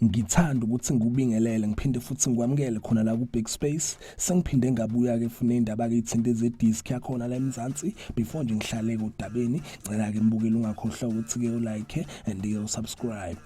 Ngithanda ukuthi ngikubingelele ngiphinde futhi ngikwamukele khona la ku Big Space. Sengiphinde ngabuya ke fune indaba ke ithinto ezedisc yakhona la eMzansi. Before nje ngihlale kodabeni, ngicela ke mbukele ungakhohlwa ukuthi ke ulike and you subscribe.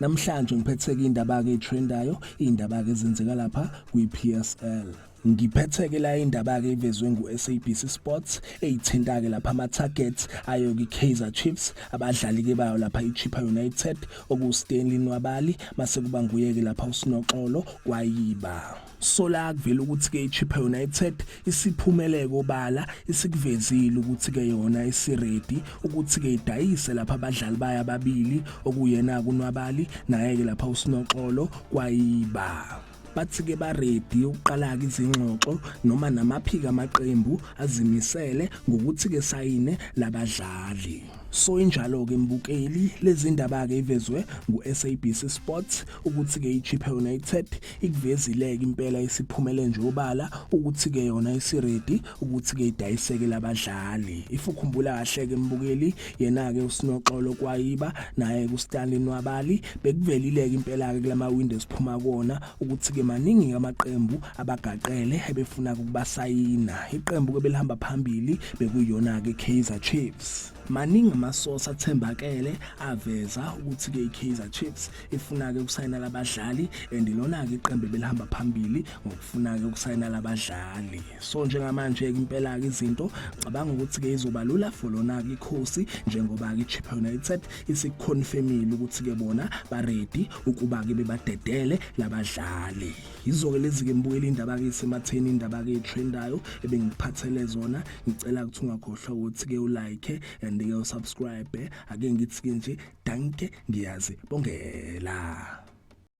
Namhlanje ngiphethe ke indaba ke etrendayo, indaba ke ezenzeka lapha kwi-PSL. Ngiphethe ke la indaba ke ivezwe ngu-SABC Sports eyithinta ke lapha ama-targets ayo ki-Kaizer Chiefs, abadlali ke bayo lapha iChippa United okuStanley Nwabali, mase kuba nguye ke lapha uSinoxolo kwayiba. So la kuvela ukuthi ke iChippa United isiphumele kobala isikuvezile ukuthi ke yona isiready ukuthi ke idayise lapha abadlali baya ababili okuyena kuNwabali naye ke lapha uSinoxolo kwayiba. Bathi ke ba ready uqala ke izingxoxo noma namaphika amaqembu azimisele ngokuthi ke sayine labadlali. So injalo ke mbukeli lezi ndaba ke ivezwe ngu-SABC Sports ukuthi ke iChippa United ikuvezile ke impela isiphumele nje obala ukuthi ke yona isiready ukuthi ke idayiseke labadlali. If ukhumbula kahle ke mbukeli yena ke uSinoxolo kwayiba naye kuStanley Nwabali bekuvelile ke impela ke kulama windows phuma kuona ukuthi ke maningi amaqembu abagaqele ebefuna ukubasayina. Iqembu ke belihamba phambili bekuyona ke Kaizer Chiefs. Maningi amasource athembakele aveza ukuthi ke iKaizer Chiefs ifuna ke ukusayina labadlali and lona ke iqembu belihamba phambili ngokufuna ke ukusayina labadlali. So njengamanje ke impela ke izinto cabanga ukuthi ke izobalula for lona ke ikhosi njengoba ke iChippa United isiconfirmile ukuthi ke bona ba ready ukuba ke bebadedele labadlali. Izo ke lezi ke mbukela indaba ke isematheni indaba ke etrendayo ebengiphathele zona. Ngicela ukuthi ungakhohlwa ukuthi ke ulike and you subscribe. Ake ngithi nje danke ngiyazi bongela.